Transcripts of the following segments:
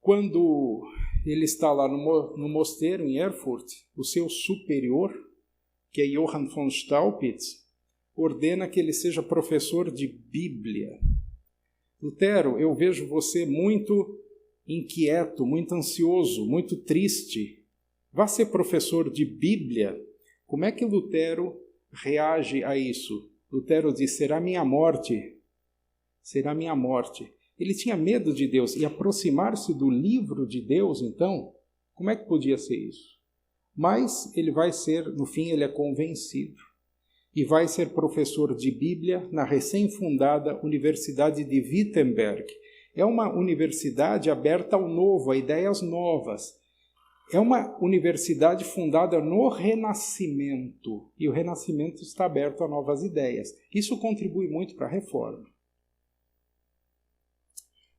Quando ele está lá no mosteiro, em Erfurt, o seu superior, que é Johann von Staupitz, ordena que ele seja professor de Bíblia. Lutero, eu vejo você muito inquieto, muito ansioso, muito triste. Vá ser professor de Bíblia. Como é que Lutero reage a isso? Lutero diz, será minha morte. Será minha morte. Ele tinha medo de Deus. E aproximar-se do livro de Deus, então, como é que podia ser isso? Mas ele vai ser, no fim, ele é convencido. E vai ser professor de Bíblia na recém-fundada Universidade de Wittenberg. É uma universidade aberta ao novo, a ideias novas. É uma universidade fundada no Renascimento. E o Renascimento está aberto a novas ideias. Isso contribui muito para a reforma.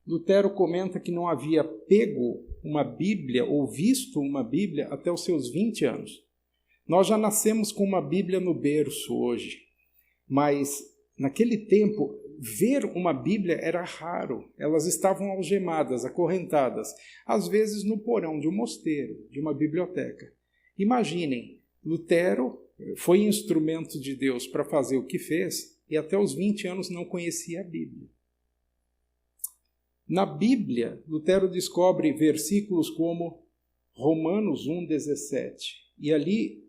Lutero comenta que não havia pego uma Bíblia ou visto uma Bíblia até os seus 20 anos. Nós já nascemos com uma Bíblia no berço hoje, mas naquele tempo, ver uma Bíblia era raro. Elas estavam algemadas, acorrentadas, às vezes no porão de um mosteiro, de uma biblioteca. Imaginem, Lutero foi instrumento de Deus para fazer o que fez e até os 20 anos não conhecia a Bíblia. Na Bíblia, Lutero descobre versículos como Romanos 1,17. E ali,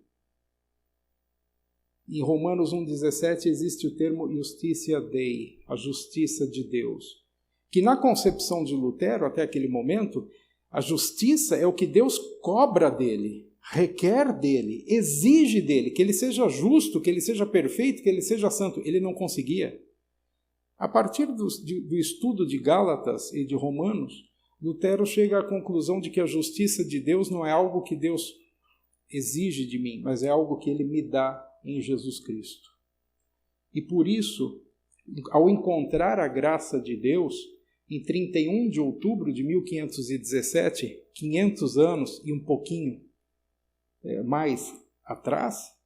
em Romanos 1,17, existe o termo Iustitia Dei, a justiça de Deus. Que na concepção de Lutero, até aquele momento, a justiça é o que Deus cobra dele, requer dele, exige dele, que ele seja justo, que ele seja perfeito, que ele seja santo. Ele não conseguia. A partir do estudo de Gálatas e de Romanos, Lutero chega à conclusão de que a justiça de Deus não é algo que Deus exige de mim, mas é algo que ele me dá em Jesus Cristo. E por isso, ao encontrar a graça de Deus, em 31 de outubro de 1517, 500 anos e um pouquinho mais atrás,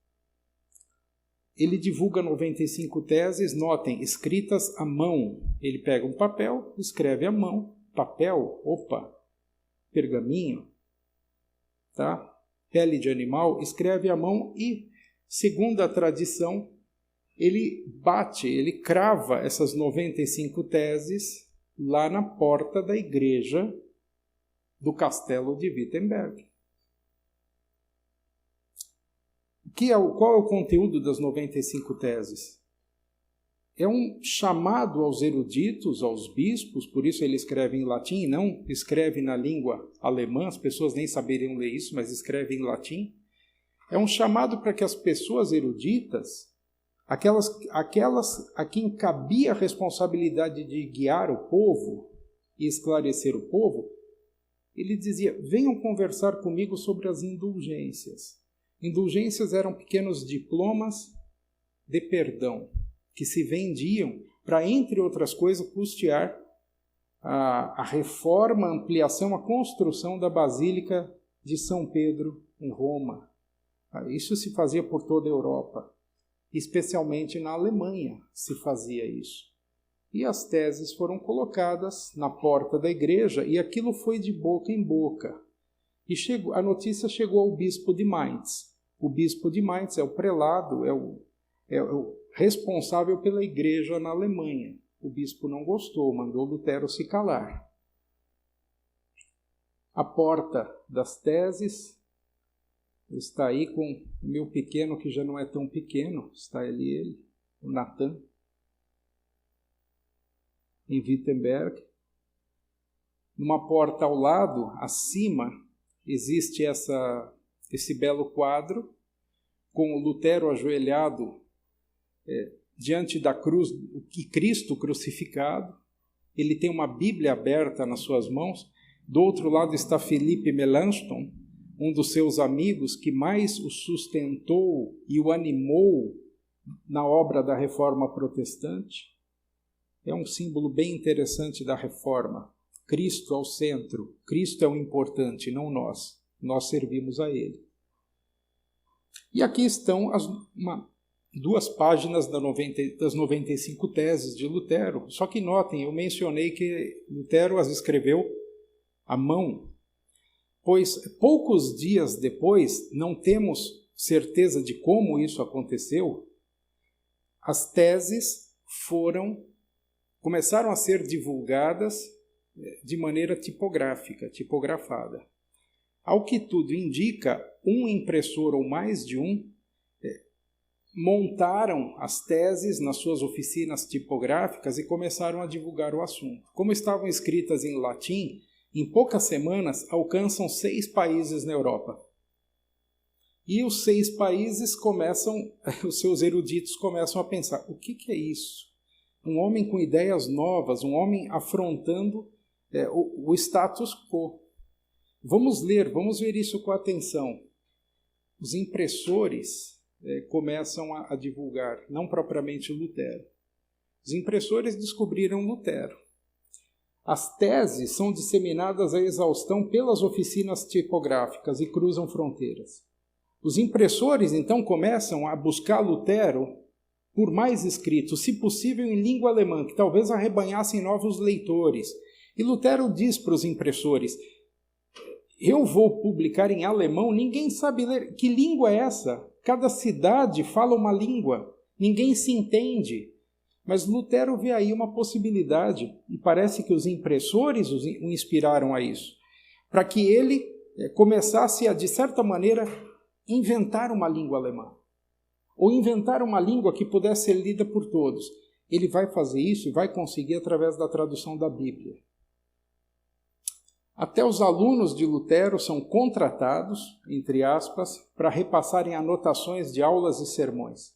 ele divulga 95 teses, notem, escritas à mão. Ele pega um papel, escreve à mão. Papel, pergaminho, tá? Pele de animal, escreve à mão e, segundo a tradição, ele crava essas 95 teses lá na porta da igreja do castelo de Wittenberg. Qual é o conteúdo das 95 teses? É um chamado aos eruditos, aos bispos, por isso ele escreve em latim, não escreve na língua alemã, as pessoas nem saberiam ler isso, mas escreve em latim. É um chamado para que as pessoas eruditas, aquelas a quem cabia a responsabilidade de guiar o povo e esclarecer o povo, ele dizia, venham conversar comigo sobre as indulgências. Indulgências eram pequenos diplomas de perdão, que se vendiam para, entre outras coisas, custear a reforma, a ampliação, a construção da Basílica de São Pedro em Roma. Isso se fazia por toda a Europa, especialmente na Alemanha se fazia isso. E as teses foram colocadas na porta da igreja e aquilo foi de boca em boca. E a notícia chegou ao bispo de Mainz. O bispo de Mainz é o prelado, é o responsável pela igreja na Alemanha. O bispo não gostou, mandou Lutero se calar. A porta das teses está aí com o meu pequeno, que já não é tão pequeno, está ali ele, o Natan, em Wittenberg. Numa porta ao lado, acima, existe esse belo quadro, com o Lutero ajoelhado diante da cruz, e Cristo crucificado. Ele tem uma Bíblia aberta nas suas mãos. Do outro lado está Philippe Melanchthon, um dos seus amigos que mais o sustentou e o animou na obra da Reforma Protestante. É um símbolo bem interessante da Reforma. Cristo ao centro. Cristo é o importante, não nós. Nós servimos a Ele. E aqui estão duas páginas das 95 teses de Lutero. Só que notem, eu mencionei que Lutero as escreveu à mão, pois poucos dias depois, não temos certeza de como isso aconteceu, as teses começaram a ser divulgadas de maneira tipografada. Ao que tudo indica, um impressor ou mais de um montaram as teses nas suas oficinas tipográficas e começaram a divulgar o assunto. Como estavam escritas em latim, em poucas semanas alcançam 6 países na Europa. E os 6 países os seus eruditos começam a pensar, o que é isso? Um homem com ideias novas, um homem afrontando o status quo. Vamos ver isso com atenção. Os impressores começam a divulgar, não propriamente Lutero. Os impressores descobriram Lutero. As teses são disseminadas à exaustão pelas oficinas tipográficas e cruzam fronteiras. Os impressores, então, começam a buscar Lutero por mais escritos, se possível em língua alemã, que talvez arrebanhassem novos leitores. E Lutero diz para os impressores, eu vou publicar em alemão, ninguém sabe ler. Que língua é essa? Cada cidade fala uma língua, ninguém se entende. Mas Lutero vê aí uma possibilidade, e parece que os impressores o inspiraram a isso, para que ele começasse a, de certa maneira, inventar uma língua alemã, ou inventar uma língua que pudesse ser lida por todos. Ele vai fazer isso e vai conseguir através da tradução da Bíblia. Até os alunos de Lutero são contratados, entre aspas, para repassarem anotações de aulas e sermões.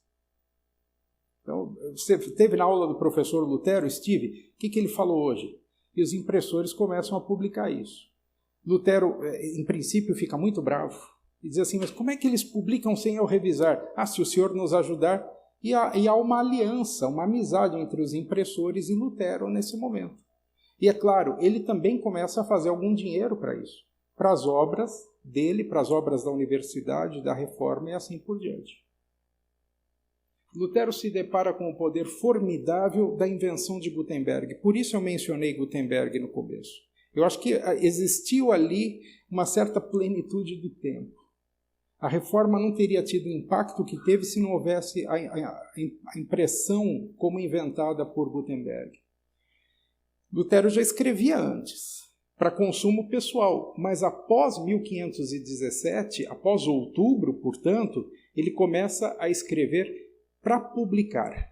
Então, você esteve na aula do professor Lutero, Steve, o que ele falou hoje? E os impressores começam a publicar isso. Lutero, em princípio, fica muito bravo e diz assim, mas como é que eles publicam sem eu revisar? Se o senhor nos ajudar. E há uma aliança, uma amizade entre os impressores e Lutero nesse momento. E é claro, ele também começa a fazer algum dinheiro para isso, para as obras dele, para as obras da universidade, da reforma e assim por diante. Lutero se depara com o poder formidável da invenção de Gutenberg. Por isso eu mencionei Gutenberg no começo. Eu acho que existiu ali uma certa plenitude do tempo. A reforma não teria tido o impacto que teve se não houvesse a impressão como inventada por Gutenberg. Lutero já escrevia antes, para consumo pessoal, mas após 1517, após outubro, portanto, ele começa a escrever para publicar.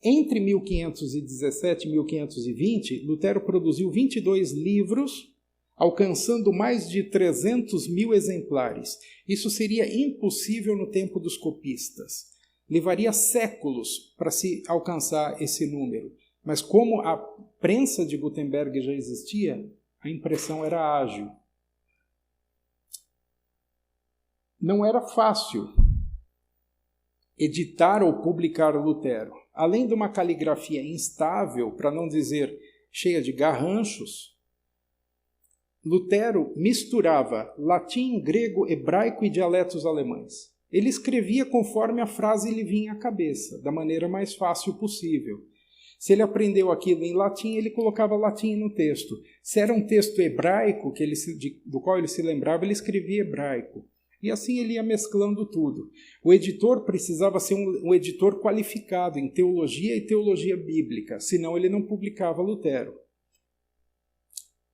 Entre 1517 e 1520, Lutero produziu 22 livros, alcançando mais de 300.000 exemplares. Isso seria impossível no tempo dos copistas. Levaria séculos para se alcançar esse número. Mas como a prensa de Gutenberg já existia, a impressão era ágil. Não era fácil editar ou publicar Lutero. Além de uma caligrafia instável, para não dizer cheia de garranchos, Lutero misturava latim, grego, hebraico e dialetos alemães. Ele escrevia conforme a frase lhe vinha à cabeça, da maneira mais fácil possível. Se ele aprendeu aquilo em latim, ele colocava latim no texto. Se era um texto hebraico do qual ele se lembrava, ele escrevia hebraico. E assim ele ia mesclando tudo. O editor precisava ser um editor qualificado em teologia e teologia bíblica, senão ele não publicava Lutero.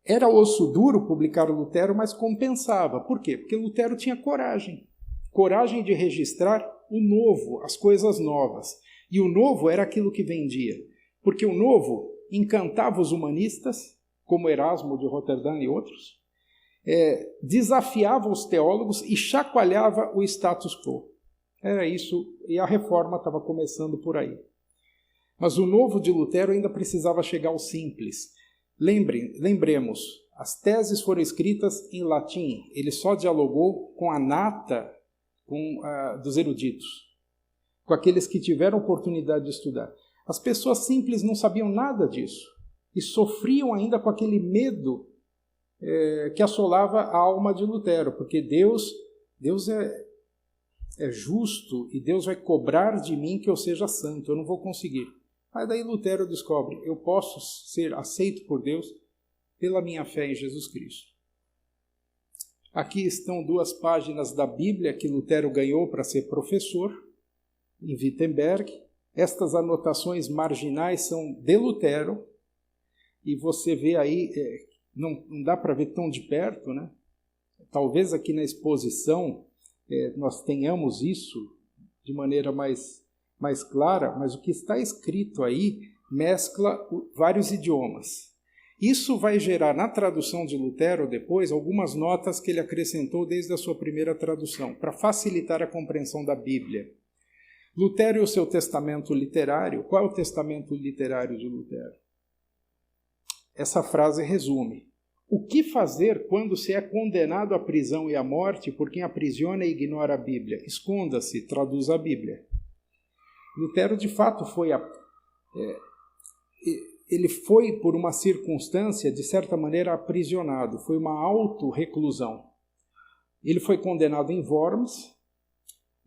Era osso duro publicar o Lutero, mas compensava. Por quê? Porque Lutero tinha coragem. Coragem de registrar o novo, as coisas novas. E o novo era aquilo que vendia. Porque o novo encantava os humanistas, como Erasmo de Roterdã e outros, desafiava os teólogos e chacoalhava o status quo. Era isso, e a reforma estava começando por aí. Mas o novo de Lutero ainda precisava chegar ao simples. Lembremos, as teses foram escritas em latim, ele só dialogou com a nata dos eruditos, com aqueles que tiveram oportunidade de estudar. As pessoas simples não sabiam nada disso e sofriam ainda com aquele medo que assolava a alma de Lutero, porque Deus é justo e Deus vai cobrar de mim que eu seja santo, eu não vou conseguir. Mas daí Lutero descobre, eu posso ser aceito por Deus pela minha fé em Jesus Cristo. Aqui estão 2 páginas da Bíblia que Lutero ganhou para ser professor, em Wittenberg. Estas anotações marginais são de Lutero, e você vê aí, não dá para ver tão de perto, né? Talvez aqui na exposição nós tenhamos isso de maneira mais clara, mas o que está escrito aí mescla vários idiomas. Isso vai gerar na tradução de Lutero depois algumas notas que ele acrescentou desde a sua primeira tradução, para facilitar a compreensão da Bíblia. Lutero e o seu testamento literário. Qual é o testamento literário de Lutero? Essa frase resume: o que fazer quando se é condenado à prisão e à morte por quem aprisiona e ignora a Bíblia? Esconda-se, traduz a Bíblia. Lutero, de fato, ele foi, por uma circunstância, de certa maneira, aprisionado. Foi uma autorreclusão. Ele foi condenado em Worms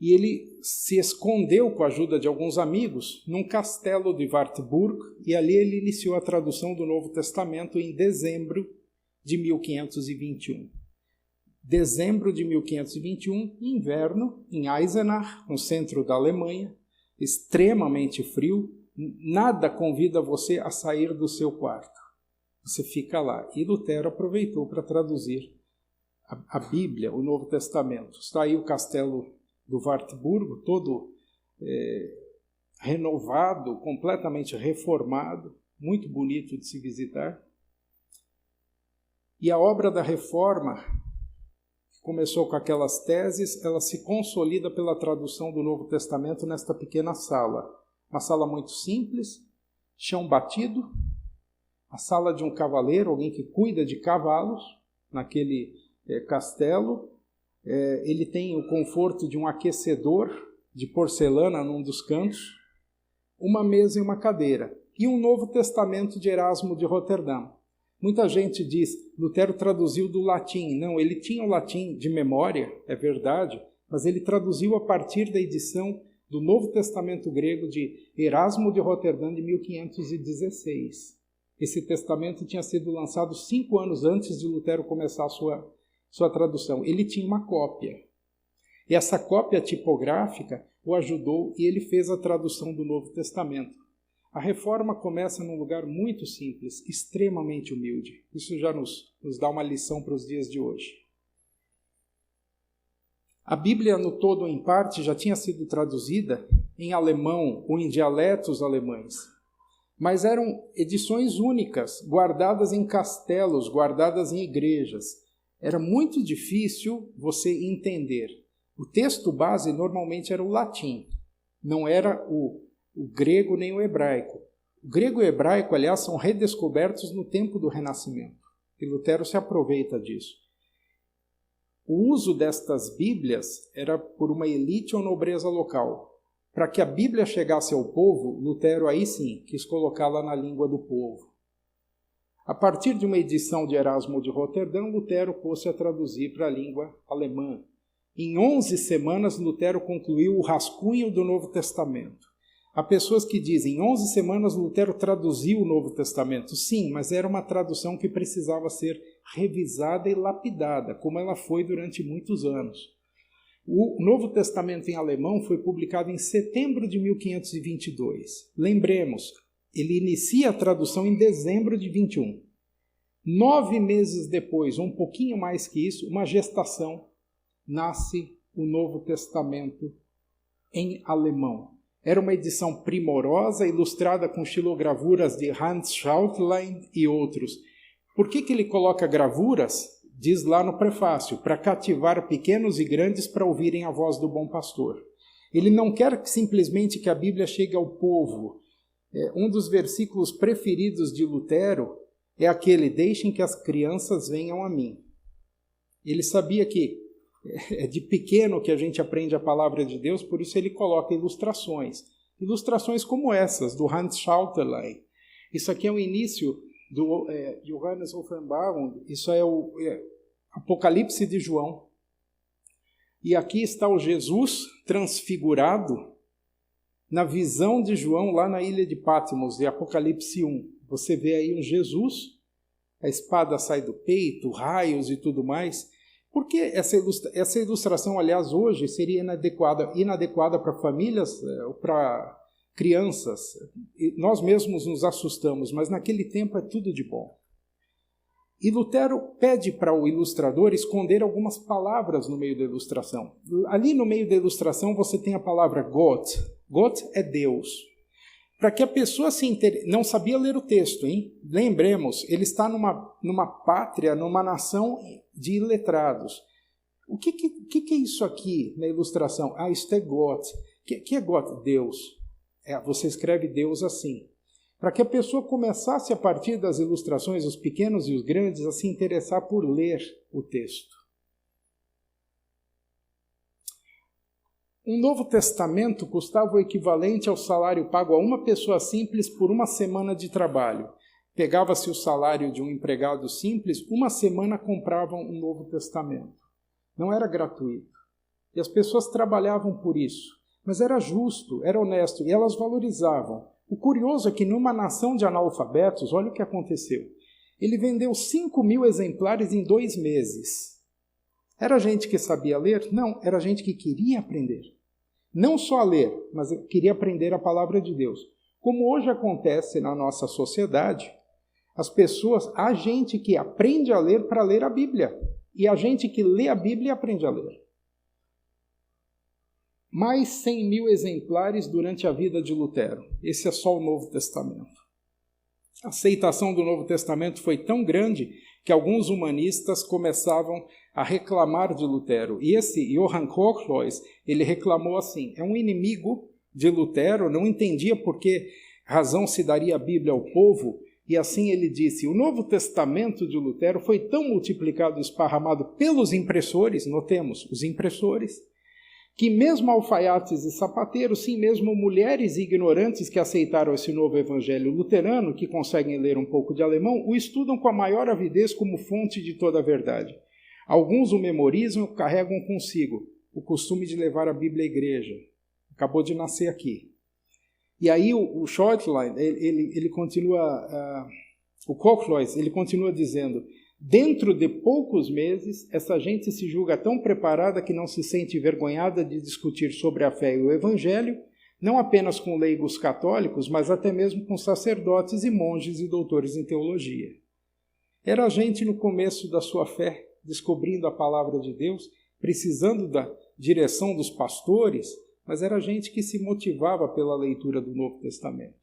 e ele se escondeu com a ajuda de alguns amigos num castelo de Wartburg, e ali ele iniciou a tradução do Novo Testamento em dezembro de 1521. Dezembro de 1521, inverno, em Eisenach, no centro da Alemanha, extremamente frio, nada convida você a sair do seu quarto. Você fica lá. E Lutero aproveitou para traduzir a Bíblia, o Novo Testamento. Está aí o castelo do Wartburgo, todo renovado, completamente reformado, muito bonito de se visitar. E a obra da reforma, que começou com aquelas teses, ela se consolida pela tradução do Novo Testamento nesta pequena sala. Uma sala muito simples, chão batido, a sala de um cavaleiro, alguém que cuida de cavalos, naquele castelo. Ele tem o conforto de um aquecedor de porcelana num dos cantos, uma mesa e uma cadeira, e um Novo Testamento de Erasmo de Roterdã. Muita gente diz, Lutero traduziu do latim. Não, ele tinha o latim de memória, é verdade, mas ele traduziu a partir da edição do Novo Testamento grego de Erasmo de Roterdã de 1516. Esse testamento tinha sido lançado 5 anos antes de Lutero começar a sua tradução. Ele tinha uma cópia. E essa cópia tipográfica o ajudou e ele fez a tradução do Novo Testamento. A reforma começa num lugar muito simples, extremamente humilde. Isso já nos dá uma lição para os dias de hoje. A Bíblia, no todo ou em parte, já tinha sido traduzida em alemão ou em dialetos alemães, mas eram edições únicas, guardadas em castelos, guardadas em igrejas. Era muito difícil você entender. O texto base normalmente era o latim, não era o grego nem o hebraico. O grego e o hebraico, aliás, são redescobertos no tempo do Renascimento, e Lutero se aproveita disso. O uso destas Bíblias era por uma elite ou nobreza local. Para que a Bíblia chegasse ao povo, Lutero aí sim quis colocá-la na língua do povo. A partir de uma edição de Erasmo de Roterdã, Lutero pôs-se a traduzir para a língua alemã. Em 11 semanas, Lutero concluiu o rascunho do Novo Testamento. Há pessoas que dizem, em 11 semanas Lutero traduziu o Novo Testamento. Sim, mas era uma tradução que precisava ser revisada e lapidada, como ela foi durante muitos anos. O Novo Testamento em alemão foi publicado em setembro de 1522. Lembremos, ele inicia a tradução em dezembro de 21. 9 meses depois, um pouquinho mais que isso, uma gestação, nasce o Novo Testamento em alemão. Era uma edição primorosa, ilustrada com xilogravuras de Hans Schautlein e outros. Por que ele coloca gravuras? Diz lá no prefácio, para cativar pequenos e grandes para ouvirem a voz do bom pastor. Ele não quer simplesmente que a Bíblia chegue ao povo. Um dos versículos preferidos de Lutero é aquele, deixem que as crianças venham a mim. Ele sabia que é de pequeno que a gente aprende a palavra de Deus, por isso ele coloca ilustrações. Ilustrações como essas, do Hans Schautlein. Isso aqui é o início do Johannes Offenbarung, isso é o Apocalipse de João. E aqui está o Jesus transfigurado na visão de João lá na ilha de Patmos, de Apocalipse 1. Você vê aí um Jesus a espada sai do peito, raios e tudo mais. Por que essa ilustração, aliás, hoje seria inadequada para famílias, para crianças? Nós mesmos nos assustamos, mas naquele tempo é tudo de bom. E Lutero pede para o ilustrador esconder algumas palavras no meio da ilustração. Ali no meio da ilustração você tem a palavra Gott. Gott é Deus. Para que a pessoa não sabia ler o texto, hein? Lembremos, ele está numa pátria, numa nação de iletrados. O que é isso aqui na ilustração? Isto é Gott. O que é Gott? Deus. Você escreve Deus assim. Para que a pessoa começasse, a partir das ilustrações, os pequenos e os grandes, a se interessar por ler o texto. Um Novo Testamento custava o equivalente ao salário pago a uma pessoa simples por uma semana de trabalho. Pegava-se o salário de um empregado simples, uma semana compravam um Novo Testamento. Não era gratuito. E as pessoas trabalhavam por isso. Mas era justo, era honesto, e elas valorizavam. O curioso é que numa nação de analfabetos, olha o que aconteceu. Ele vendeu 5.000 exemplares em 2 meses. Era gente que sabia ler? Não, era gente que queria aprender. Não só a ler, mas queria aprender a palavra de Deus. Como hoje acontece na nossa sociedade, há gente que aprende a ler para ler a Bíblia. E há gente que lê a Bíblia e aprende a ler. Mais 100.000 exemplares durante a vida de Lutero. Esse é só o Novo Testamento. A aceitação do Novo Testamento foi tão grande que alguns humanistas começavam a reclamar de Lutero. E esse Johann Kochlois, ele reclamou assim, é um inimigo de Lutero, não entendia por que razão se daria a Bíblia ao povo, e assim ele disse, o Novo Testamento de Lutero foi tão multiplicado e esparramado pelos impressores, notemos, os impressores, que mesmo alfaiates e sapateiros, sim, mesmo mulheres ignorantes que aceitaram esse novo evangelho luterano, que conseguem ler um pouco de alemão, o estudam com a maior avidez como fonte de toda a verdade. Alguns o memorizam e carregam consigo o costume de levar a Bíblia à igreja. Acabou de nascer aqui. E aí o Schottlein, ele continua, o Kochlois, ele continua dizendo, dentro de poucos meses, essa gente se julga tão preparada que não se sente envergonhada de discutir sobre a fé e o Evangelho, não apenas com leigos católicos, mas até mesmo com sacerdotes e monges e doutores em teologia. Era gente no começo da sua fé, descobrindo a palavra de Deus, precisando da direção dos pastores, mas era gente que se motivava pela leitura do Novo Testamento.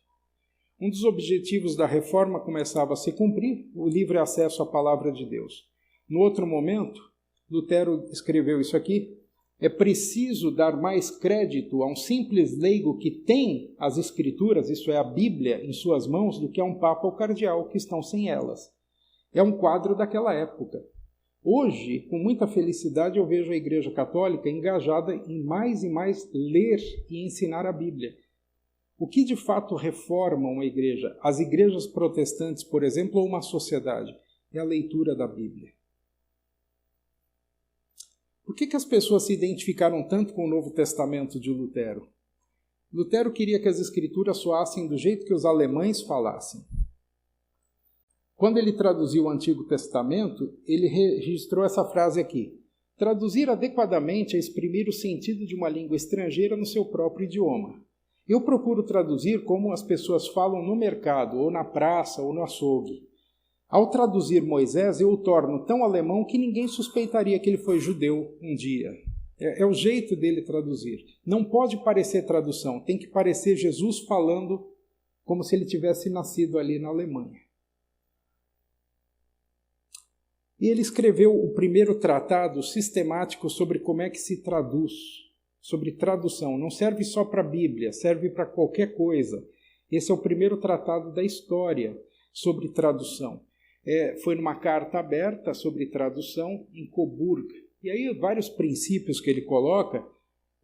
Um dos objetivos da reforma começava a se cumprir, o livre acesso à palavra de Deus. No outro momento, Lutero escreveu isso aqui, é preciso dar mais crédito a um simples leigo que tem as Escrituras, isso é, a Bíblia, em suas mãos, do que a um papa ou cardeal que estão sem elas. É um quadro daquela época. Hoje, com muita felicidade, eu vejo a Igreja Católica engajada em mais e mais ler e ensinar a Bíblia. O que de fato reforma uma igreja, as igrejas protestantes, por exemplo, ou uma sociedade, é a leitura da Bíblia. Por que as pessoas se identificaram tanto com o Novo Testamento de Lutero? Lutero queria que as Escrituras soassem do jeito que os alemães falassem. Quando ele traduziu o Antigo Testamento, ele registrou essa frase aqui. Traduzir adequadamente é exprimir o sentido de uma língua estrangeira no seu próprio idioma. Eu procuro traduzir como as pessoas falam no mercado, ou na praça, ou no açougue. Ao traduzir Moisés, eu o torno tão alemão que ninguém suspeitaria que ele foi judeu um dia. É o jeito dele traduzir. Não pode parecer tradução, tem que parecer Jesus falando como se ele tivesse nascido ali na Alemanha. E ele escreveu o primeiro tratado sistemático sobre como é que se traduz, sobre tradução. Não serve só para a Bíblia, serve para qualquer coisa. Esse é o primeiro tratado da história sobre tradução. Foi numa carta aberta sobre tradução em Coburg. E aí vários princípios que ele coloca.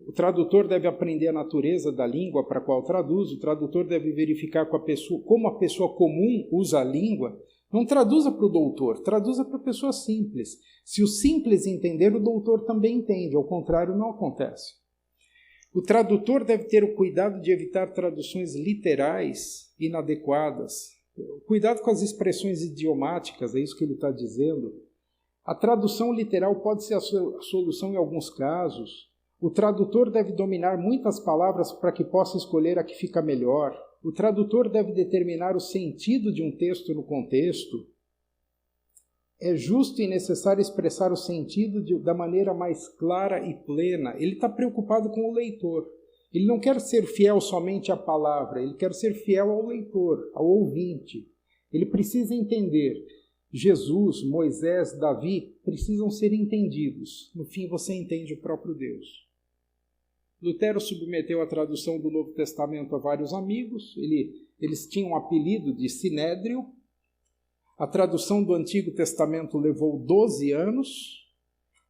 O tradutor deve aprender a natureza da língua para a qual traduz, o tradutor deve verificar como a pessoa comum usa a língua. Não traduza para o doutor, traduza para a pessoa simples. Se o simples entender, o doutor também entende, ao contrário não acontece. O tradutor deve ter o cuidado de evitar traduções literais inadequadas. Cuidado com as expressões idiomáticas, é isso que ele está dizendo. A tradução literal pode ser a solução em alguns casos. O tradutor deve dominar muitas palavras para que possa escolher a que fica melhor. O tradutor deve determinar o sentido de um texto no contexto. É justo e necessário expressar o sentido da maneira mais clara e plena. Ele está preocupado com o leitor. Ele não quer ser fiel somente à palavra, ele quer ser fiel ao leitor, ao ouvinte. Ele precisa entender. Jesus, Moisés, Davi precisam ser entendidos. No fim, você entende o próprio Deus. Lutero submeteu a tradução do Novo Testamento a vários amigos. Eles tinham um apelido de Sinédrio. A tradução do Antigo Testamento levou 12 anos.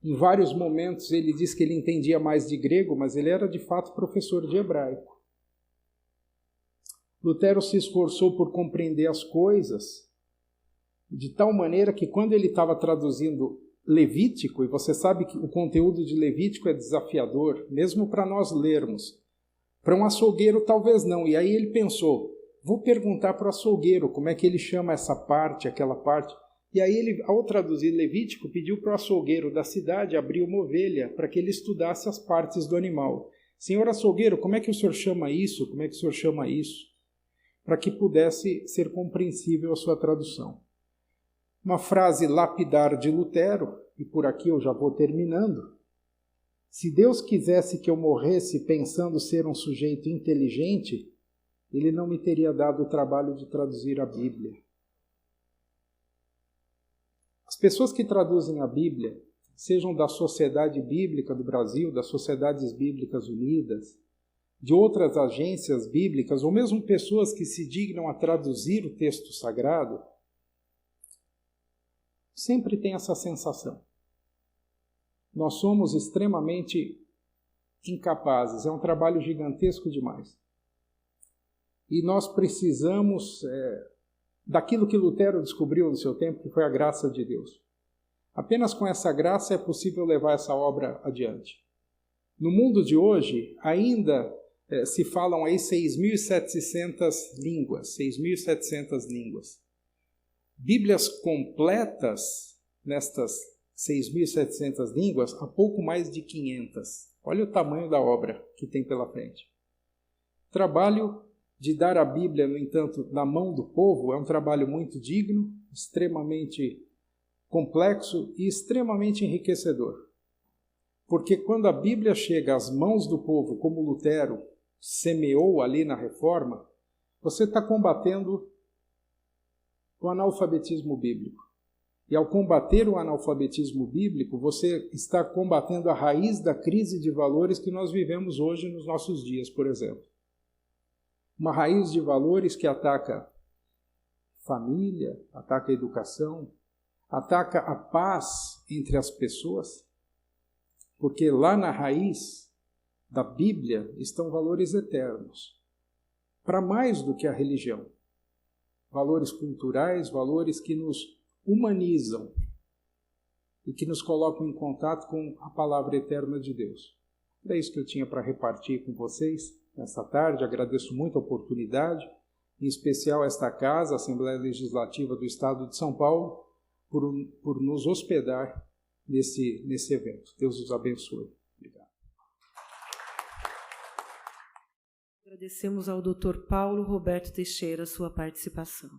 Em vários momentos ele diz que ele entendia mais de grego, mas ele era de fato professor de hebraico. Lutero se esforçou por compreender as coisas de tal maneira que quando ele estava traduzindo Levítico, e você sabe que o conteúdo de Levítico é desafiador, mesmo para nós lermos. Para um açougueiro talvez não, e aí ele pensou, vou perguntar para o açougueiro como é que ele chama essa parte, aquela parte. E aí ele, ao traduzir Levítico, pediu para o açougueiro da cidade abrir uma ovelha para que ele estudasse as partes do animal. Senhor açougueiro, como é que o senhor chama isso? Como é que o senhor chama isso? Para que pudesse ser compreensível a sua tradução. Uma frase lapidar de Lutero, e por aqui eu já vou terminando. Se Deus quisesse que eu morresse pensando ser um sujeito inteligente, Ele não me teria dado o trabalho de traduzir a Bíblia. As pessoas que traduzem a Bíblia, sejam da Sociedade Bíblica do Brasil, das Sociedades Bíblicas Unidas, de outras agências bíblicas, ou mesmo pessoas que se dignam a traduzir o texto sagrado, sempre tem essa sensação. Nós somos extremamente incapazes, é um trabalho gigantesco demais. E nós precisamos daquilo que Lutero descobriu no seu tempo, que foi a graça de Deus. Apenas com essa graça é possível levar essa obra adiante. No mundo de hoje, ainda se falam aí 6.700 línguas, 6.700 línguas. Bíblias completas nestas 6.700 línguas, há pouco mais de 500. Olha o tamanho da obra que tem pela frente. O trabalho de dar a Bíblia, no entanto, na mão do povo é um trabalho muito digno, extremamente complexo e extremamente enriquecedor. Porque quando a Bíblia chega às mãos do povo, como Lutero semeou ali na Reforma, você está combatendo o analfabetismo bíblico. E ao combater o analfabetismo bíblico, você está combatendo a raiz da crise de valores que nós vivemos hoje nos nossos dias, por exemplo. Uma raiz de valores que ataca família, ataca a educação, ataca a paz entre as pessoas, porque lá na raiz da Bíblia estão valores eternos, para mais do que a religião. Valores culturais, valores que nos humanizam e que nos colocam em contato com a palavra eterna de Deus. É isso que eu tinha para repartir com vocês nessa tarde. Agradeço muito a oportunidade, em especial esta casa, a Assembleia Legislativa do Estado de São Paulo, por nos hospedar nesse evento. Deus os abençoe. Obrigado. Agradecemos ao Dr. Paulo Roberto Teixeira sua participação.